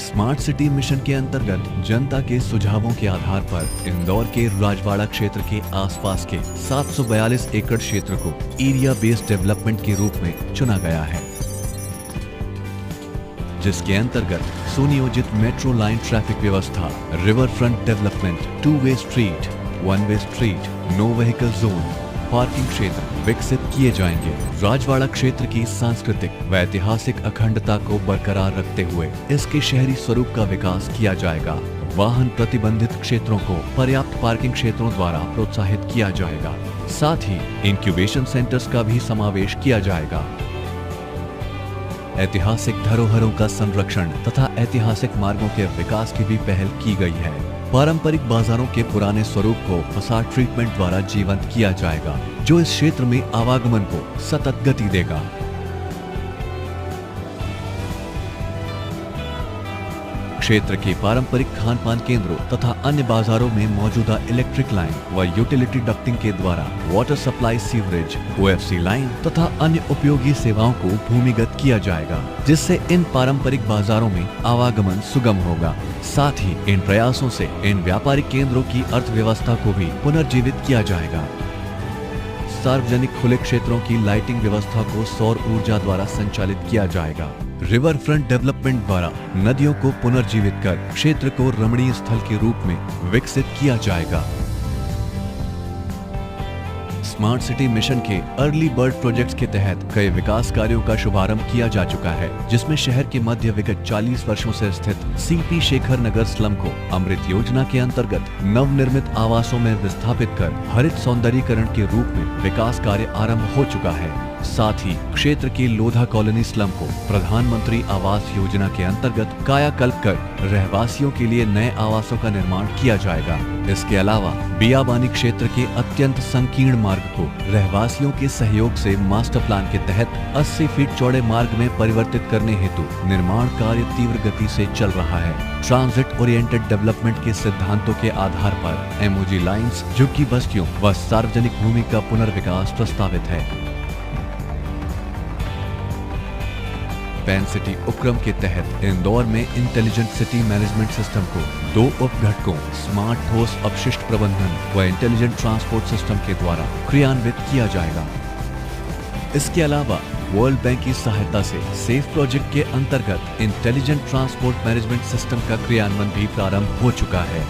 Smart city mission के अंतर्गत जनता के सुझावों के आधार पर इंदौर के राजवाड़ा क्षेत्र के आसपास के 742 एकड़ क्षेत्र को एरिया बेस्ड डेवलपमेंट के रूप में चुना गया है, जिसके अंतर्गत सुनियोजित मेट्रो लाइन ट्रैफिक व्यवस्था, river front development, two way street, one way street, no vehicle zone, parking क्षेत्र विकसित किए जाएंगे। राजवाड़ा क्षेत्र की सांस्कृतिक व ऐतिहासिक अखंडता को बरकरार रखते हुए इसके शहरी स्वरूप का विकास किया जाएगा। वाहन प्रतिबंधित क्षेत्रों को पर्याप्त पार्किंग क्षेत्रों द्वारा प्रोत्साहित किया जाएगा। साथ ही इंक्यूबेशन सेंटर्स का भी समावेश किया जाएगा। ऐतिहासिक धरोहरों का संरक्षण तथा ऐतिहासिक मार्गों के विकास की भी पहल की गई है। पारंपरिक बाजारों के पुराने स्वरूप को फसाड ट्रीटमेंट द्वारा जीवंत किया जाएगा, जो इस क्षेत्र में आवागमन को सतत गति देगा। क्षेत्र के पारंपरिक खान पान केंद्रों तथा अन्य बाजारों में मौजूदा इलेक्ट्रिक लाइन व यूटिलिटी डक्टिंग के द्वारा water supply, sewerage, OFC line तथा अन्य उपयोगी सेवाओं को भूमिगत किया जाएगा, जिससे इन पारंपरिक बाजारों में आवागमन सुगम होगा। साथ ही इन प्रयासों से इन व्यापारिक केंद्रों की अर्थव्यवस्था को भी पुनर्जीवित किया जाएगा। सार्वजनिक खुले क्षेत्रों की लाइटिंग व्यवस्था को सौर ऊर्जा द्वारा संचालित किया जाएगा। रिवर फ्रंट डेवलपमेंट द्वारा नदियों को पुनर्जीवित कर क्षेत्र को रमणीय स्थल के रूप में विकसित किया जाएगा। स्मार्ट सिटी मिशन के अर्ली बर्ड प्रोजेक्ट्स के तहत कई विकास कार्यों का शुभारंभ किया जा चुका है, जिसमें शहर के मध्य विगत 40 वर्षों से स्थित CP शेखर नगर स्लम को अमृत योजना के अंतर्गत नवनिर्मित आवासों में विस्थापित कर हरित सौंदर्यीकरण के रूप में विकास कार्य आरंभ हो चुका है। साथ ही क्षेत्र की लोधा कॉलोनी स्लम को प्रधानमंत्री आवास योजना के अंतर्गत कायाकल्प कर रहवासियों के लिए नए आवासों का निर्माण किया जाएगा। इसके अलावा बियाबानी क्षेत्र के अत्यंत संकीर्ण मार्ग को रहवासियों के सहयोग से मास्टर प्लान के तहत 80 फीट चौड़े मार्ग में परिवर्तित करने हेतु निर्माण कार्य तीव्र गति से चल रहा है। ट्रांजिट ओरिएंटेड डेवलपमेंट के सिद्धांतों के आधार पर MOG लाइन्स, झुग्गी बस्तियों व सार्वजनिक भूमि का पुनर्विकास प्रस्तावित है। पैन सिटी उपक्रम के तहत इंदौर में इंटेलिजेंट सिटी मैनेजमेंट सिस्टम को 2 उपघटकों स्मार्ट ठोस अपशिष्ट प्रबंधन व इंटेलिजेंट ट्रांसपोर्ट सिस्टम के द्वारा क्रियान्वित किया जाएगा। इसके अलावा वर्ल्ड बैंक की सहायता से सेफ प्रोजेक्ट के अंतर्गत इंटेलिजेंट ट्रांसपोर्ट मैनेजमेंट सिस्टम का क्रियान्वयन भी प्रारंभ हो चुका है।